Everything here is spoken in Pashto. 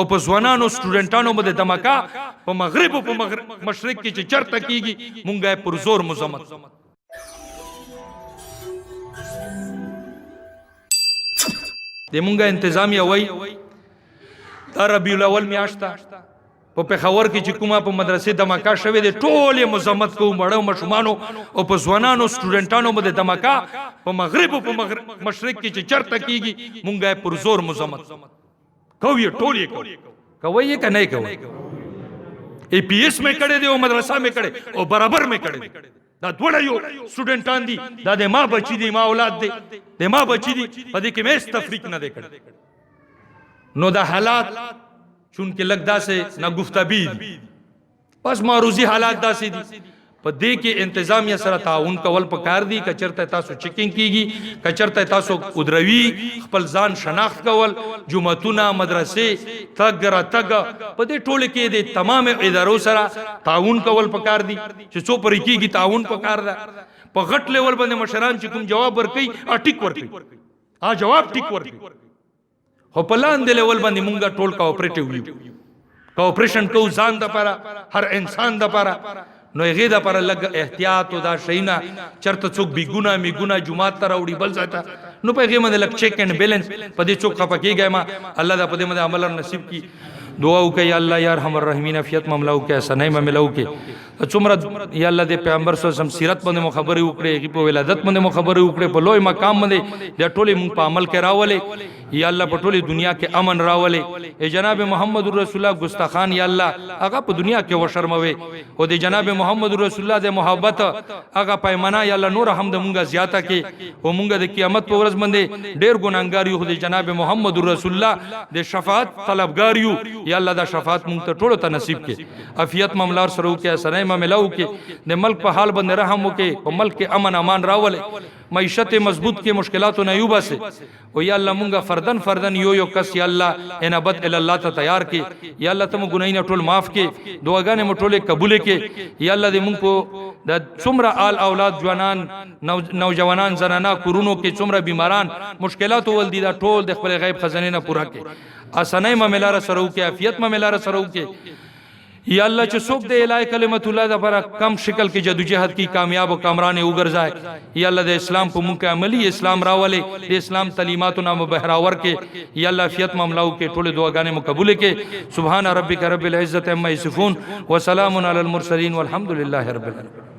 او په ځوانانو سټوډنټانو باندې دماکا په مغرب او په مشرق کې چې چرته کیږي مونږه پر زور مزمت د مونږه انتظامیه وای دا ربیع الاول میاشتا په پېښور کې چې کومه په مدرسې دماکا شوه د ټوله مزمت کوم وړو مشمانو او په ځوانانو سټوډنټانو باندې دماکا په مغرب او په مشرق کې چې چرته کیږي مونږه پر زور مزمت کوي ټوله کوي که نه کوي ای پی ایس میں کړه دی او مدرسه میں کړه او برابر میں کړه دا دوړه یو سټوډنټان دي دا د ما بچی دي ما اولاد دي د ما بچی دي په دې کې مې تفریق نه دی کړ نو دا حالات چون کې لګدا سے نہ گفتگی بس معروضی حالات داسې دي په دې کې انتظامیه سره تعاون کول پکار دي کچرته تاسو چیکنګ کیږي کچرته تاسو ادروي خپل ځان شناخت کول جمعتونه مدرسې تګ په دې ټوله کې د تمام ادارو سره تعاون کول پکار دي چې څو پرې کیږي تعاون پکار ده په غټ لیول باندې مشران چې کوم جواب ورکړي ټیک ورکړي جواب ټیک ورکړي خو په لاندې لیول باندې مونږه ټول کوآپریټیو یو کوآپریشن کو ځان د لپاره هر انسان د لپاره نو هغه د لپاره لګ احتیاط او دا شینا چرته څوک بی ګنا می ګنا جمعات ته راوړي بل ځاته نو په هغه باندې لګ چیک اینڈ بیلنس په دې څوک خپکیږي ما الله دا په دې باندې عمل نصیب کی دعا وکي یا الله یا ارحم الراحمین عافیت مملاو کې سنای مملاو کې څومره یا الله دې پیغمبر صلی الله علیه وسلم سیرت باندې خبرې وکړي په ولادت باندې خبرې وکړي په لوی مقام باندې د ټولې مونږ په عمل کې راولې یا الله په ټولې دنیا کې امن راولې ای جناب محمد رسول الله ګستاخان یا الله هغه په دنیا کې وشرموي او د جناب محمد رسول الله د محبت هغه پیمانه یا الله نور هم د مونږه زیاته کې او مونږ د قیامت په ورځ باندې ډېر ګناګار یو د جناب محمد رسول الله د شفاعت طلبګار یو یا الله دا شفاعت مونږ ته ټولو ته نصیب کې عافیت مملار سره وکي سنای مملاو کې د ملک په حال باندې رحم وکي او ملک کې امن امان راولې معیشت مضبوط کې مشکلات نه یوبا سے او یا الله مونږه فردن یو کس یا الله انابت ال الله ته تیار کې یا الله ته مونږ ګناینه ټول معاف کې دعاګانې مو ټوله قبول کې یا الله دې مونږ په د څومره آل اولاد جوانان نوجوانان زنانا کورونو کې څومره بیماران مشکلات ول دي دا ټول د خپل غیب خزانه نه پورا کې اسنای مملار سره وکي عافیت مملار سره وکي یا الله چې څوک د الای کلمت الله د لپاره کم شکل کې جدوجہد کی کامیاب او کامران وګرځای یا الله د اسلام په مونږه عملی اسلام راولې د اسلام تعلیماتو نام بهراور کې یا الله عافیت مملاو کې ټول دعاګانې مقبول کې سبحان ربک رب العزت عما یصفون وسلام علی المرسلین والحمد لله رب العالمین.